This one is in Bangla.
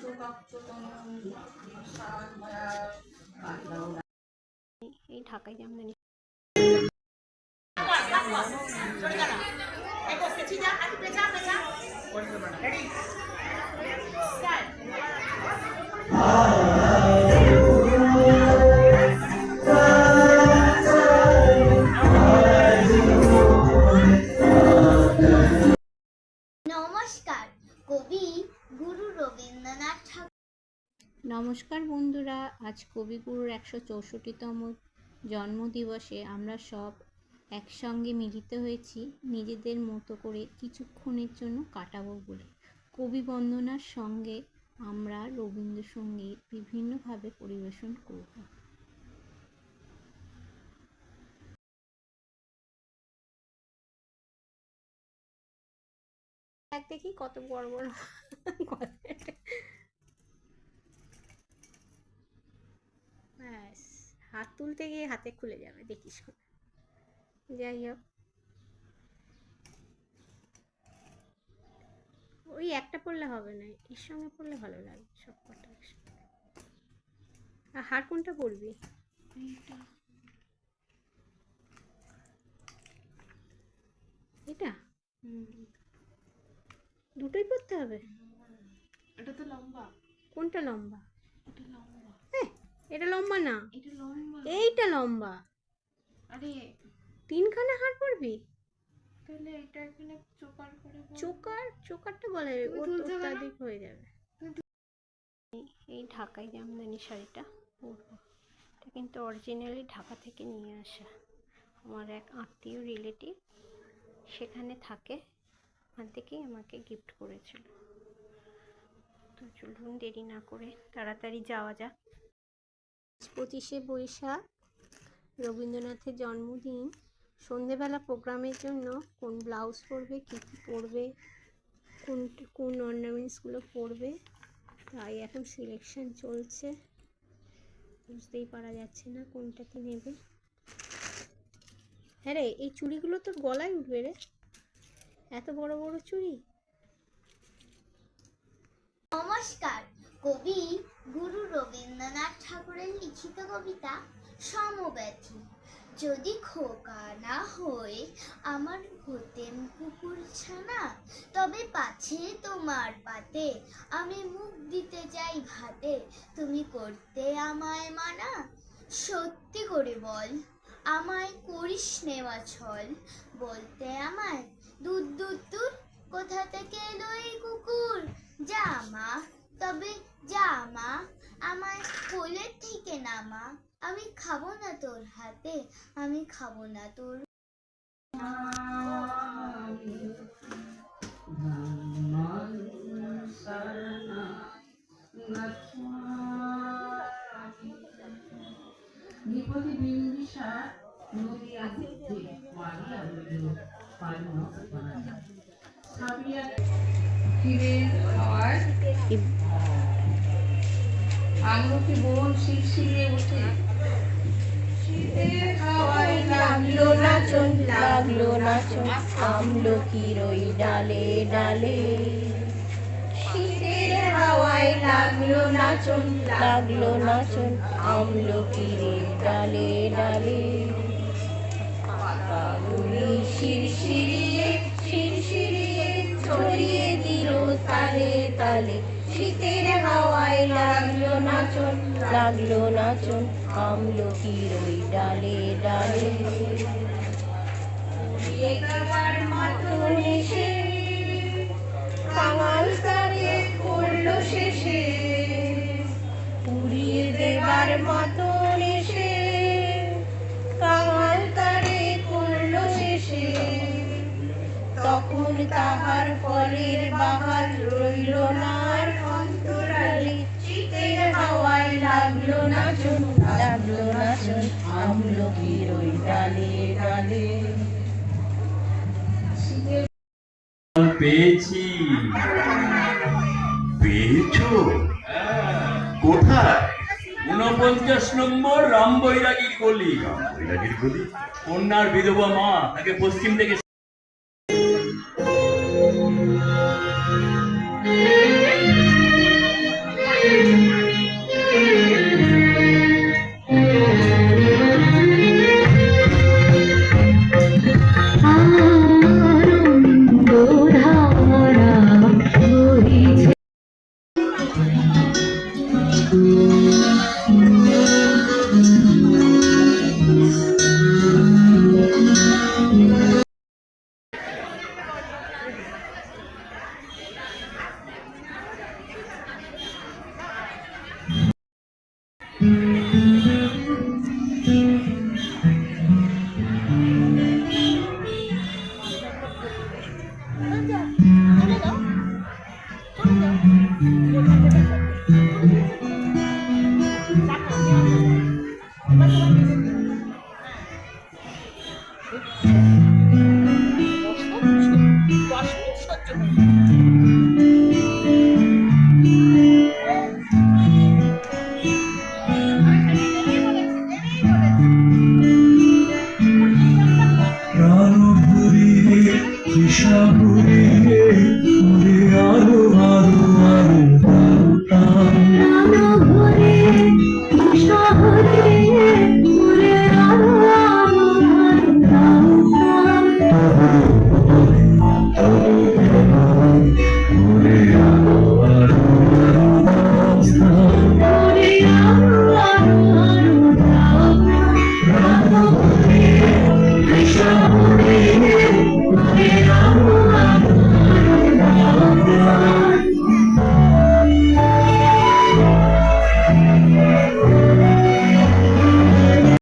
এই ঢাকায় জামদানি নমস্কার, কবি গুরু রবীন্দ্রনাথ ঠাকুর। নমস্কার বন্ধুরা, আজ কবিগুরুর 164তম জন্মদিবসে আমরা সব একসঙ্গে মিলিত হয়েছি নিজেদের মতো করে কিছুক্ষণের জন্য কাটাবো বলে। কবি বন্দনার সঙ্গে আমরা রবীন্দ্রসঙ্গীত বিভিন্নভাবে পরিবেশন করব। দেখি কত বড় বড় ব্যাস, হাত তুলতে গিয়ে হাতে খুলে যাবে, দেখিস। যাই হোক, ওই একটা পড়লে হবে না, এর সঙ্গে পড়লে ভালো লাগে সব কটা একসঙ্গে। আর হার কোনটা পড়বি? এটা দুটোই পড়তে হবে। এটা তো লম্বা। কোনটা লম্বা? এটা লম্বা। এটা লম্বা না, এটা লম্বা। এইটা লম্বা। আরে তিনখানা হার পড়বি? তাহলে এটা এখানে চোকার করে চোকারটা বলে অত্যাধিক হয়ে যাবে। এই ঢাকাই জামদানি শাড়িটা পরবো। এটা কিন্তু অরিজিনালি ঢাকা থেকে নিয়ে আসা, আমার এক আত্মীয় রিলেটিভ সেখানে থাকে, ওখান থেকেই আমাকে গিফট করেছিল। তো চলুন দেরি না করে তাড়াতাড়ি যাওয়া যাক। 25শে বৈশাখ রবীন্দ্রনাথের জন্মদিন। সন্ধেবেলা প্রোগ্রামের জন্য কোন ব্লাউজ পরবে, কী কী পরবে, কোন অর্নামেন্টসগুলো পরবে, তাই এখন সিলেকশন চলছে। বুঝতেই পারা যাচ্ছে না কোনটা কি নেবে। হ্যাঁ রে, এই চুড়িগুলো তোর গলায় উঠবে রে, এত বড় বড় চুড়ি। নমস্কার, কবি গুরু রবীন্দ্রনাথ ঠাকুরের লিখিত কবিতা সমব্যথী। যদি খোকা না হয়ে আমার হতেন কুকুর ছানা, তবে পাছে তোমার পাতে আমি মুখ দিতে চাই ভাতে, তুমি করতে আমায় মানা। সত্যি করে বল, আমায় করিস নেওয়া ছল, বলতে আমায় দূর দূর দূর কোথা থেকে এলো এই কুকুর। যা মা, তবে যা মা, আমায় কোলের থেকে নামা, আমি খাবো না তোর হাতে, আমি খাবো না তোর। নিপতি বিম্বিসার নদিয়া বুদ্ধি মারিয়া হইল পারিন সাবিয়া ফিরে হওয়ার আঙুটি বোন শিরশিরে উঠে শীতের হাওয়ায় লাগলো নাচন, লাগলো নাচন আমলকির ওই ডালে ডালে। শীতের হাওয়ায় লাগলো নাচন, লাগলো নাচন আমলকির ডালে ডালে। পাতাগুলি শিরশিরিয়ে শিরশিরিয়ে ছড়িয়ে দিল তালে তালে। শীতের হাওয়ায় লাগলো নাচন, লাগলো নাচন আমলকির ওই ডালে ডালে। উড়িয়ে দেওয়ার মতন এসে কাঙাল তারে করলো শেষে। উড়িয়ে দেবার মতন এসে কাঙাল তারে করলো শেষে। তখন তাহার ফলের বাহার রইল না আর অন্তরালে। শীতের হাওয়ায় লাগলো নাচন, লাগলো নাচন আমলকির ওই ডালে ডালে। পেয়েছি। পেয়েছো? কোথায়? 49 নম্বর রামবৈরাগীর গলি। রামবৈরাগীর গলি? কন্যার বিধবা মা তাকে পশ্চিম থেকে